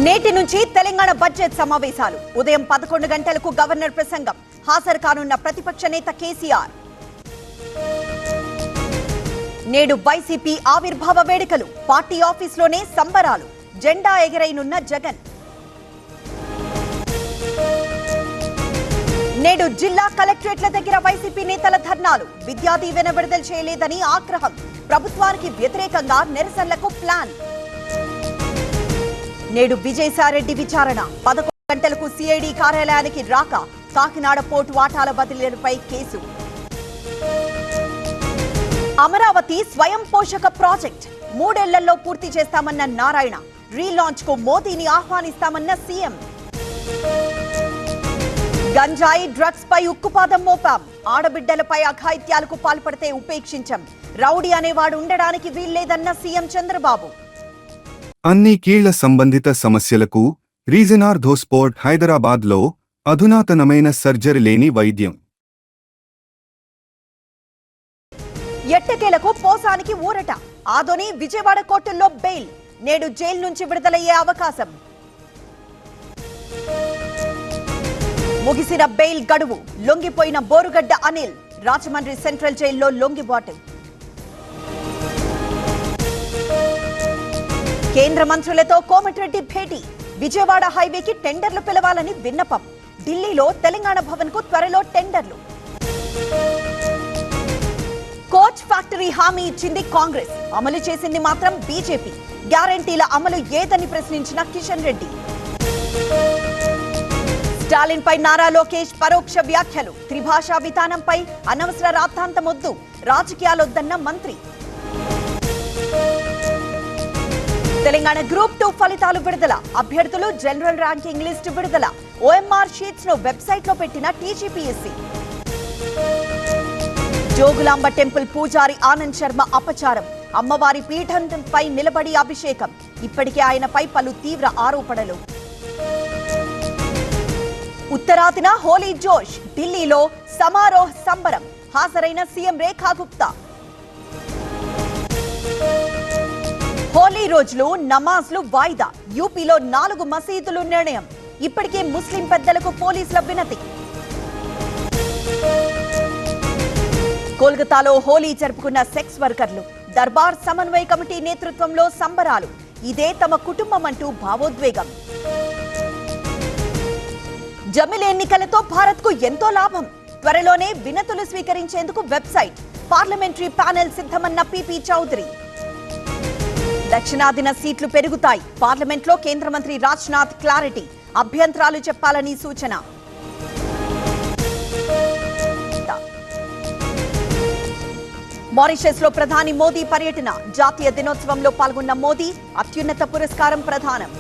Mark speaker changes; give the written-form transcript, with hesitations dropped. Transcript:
Speaker 1: నేటి నుంచి తెలంగాణ బడ్జెట్ సమావేశాలు. ఉదయం 11 గంటలకు గవర్నర్ ప్రసంగం. హాజరు కానున్న ప్రతిపక్ష నేత కేసీఆర్. నేడు వైసీపీ ఆవిర్భావ వేడుకలు. పార్టీ ఆఫీసులోనే సంబరాలు. జెండా ఎగరైనున్న జగన్. నేడు జిల్లా కలెక్టరేట్ల దగ్గర వైసీపీ నేతల ధర్నాలు. విద్యా దీవెన విడుదల చేయలేదని ఆగ్రహం. ప్రభుత్వానికి వ్యతిరేకంగా నిరసనలకు ప్లాన్. నేడు విజయసాయిరెడ్డి విచారణ. 11 గంటలకు సిఐడి కార్యాలయానికి రాక. కాకినాడ పోర్టు వాటాల బదిలీలపై కేసు. అమరావతి స్వయం పోషక ప్రాజెక్ట్ 3 ఏళ్లలో పూర్తి చేస్తామన్న నారాయణ. రీలాంచ్ కు మోదీని ఆహ్వానిస్తామన్న సీఎం. గంజాయి డ్రగ్స్ పై ఉక్కుపాదం మోపాం. ఆడబిడ్డలపై అఘాయిత్యాలకు పాల్పడితే ఉపేక్షించం. రౌడీ అనేవాడు ఉండడానికి వీల్లేదన్న సీఎం చంద్రబాబు.
Speaker 2: అన్ని కీళ్ల సంబంధిత సమస్యలకు రీజనార్థోస్పోర్ట్ హైదరాబాద్లో అధునాతనమైన సర్జరీ లేని వైద్యం.
Speaker 1: ఎట్టకేలకు పోసానికి ఊరట. ఆదోని విజయవాడ కోర్టుల్లో బెయిల్. నేడు జైలు నుంచి విడుదలయ్యే అవకాశం. ముగిసిన బెయిల్ గడువు. లొంగిపోయిన బోరుగడ్డ అనిల్. రాజమండ్రి సెంట్రల్ జైల్లో లొంగిబాటు. కేంద్ర మంత్రులతో కోమటిరెడ్డి భేటీ. విజయవాడ హైవేకి టెండర్లు పిలవాలని విన్నపం. ఢిల్లీలో తెలంగాణ భవన్ కు త్వరలో టెండర్లు. కోచ్ ఫ్యాక్టరీ హామీ ఇచ్చింది కాంగ్రెస్. అమలు చేసింది మాత్రం బీజేపీ. గ్యారంటీల అమలు ఏదని ప్రశ్నించిన కిషన్ రెడ్డి. స్టాలిన్ పై నారా లోకేష్ పరోక్ష వ్యాఖ్యలు. త్రిభాషా విధానంపై అనవసర రాద్ధాంతమొద్దు. రాజకీయాలొద్దన్న మంత్రి. తెలంగాణ గ్రూప్ 2 ఫలితాలు విడుదల. అభ్యర్థులు జనరల్ ర్యాంకింగ్ లిస్టు విడుదల. ఓఎంఆర్ షీట్స్ ను వెబ్సైట్ లో పెట్టిన టీజీపీఎస్సీ. జోగులాంబ టెంపుల్ పూజారి ఆనంద్ శర్మ అపచారం. అమ్మవారి పీఠంపై నిలబడి అభిషేకం. ఇప్పటికే ఆయనపై పలు తీవ్ర ఆరోపణలు. ఉత్తరాదిన హోలీ జోష్. ఢిల్లీలో సమారోహ్ సంబరం. హాజరైన సీఎం రేఖా గుప్తా. హోలీ రోజులు నమాజ్లు వాయిదా. యూపీలో 4 మసీదులు నిర్ణయం. ఇప్పటికే ముస్లిం పెద్దలకు పోలీసుల వినతి. కోల్కతాలో హోలీ జరుపుకున్న సెక్స్ వర్కర్లు. దర్బార్ సమన్వయ కమిటీ నేతృత్వంలో సంబరాలు. ఇదే తమ కుటుంబం అంటూ భావోద్వేగం. జమిలి ఎన్నికలతో భారత్ కు ఎంతో లాభం. త్వరలోనే వినతులు స్వీకరించేందుకు వెబ్సైట్. పార్లమెంటరీ ప్యానెల్ సిద్ధమన్న పీపీ చౌదరి. దక్షిణాదిన సీట్లు పెరుగుతాయి. పార్లమెంట్లో కేంద్ర మంత్రి రాజ్నాథ్ క్లారిటీ. అభ్యంతరాలు చెప్పాలని సూచన. మారిషస్ లో ప్రధాని మోదీ పర్యటన. జాతీయ దినోత్సవంలో పాల్గొన్న మోదీ. అత్యున్నత పురస్కారం ప్రదానం.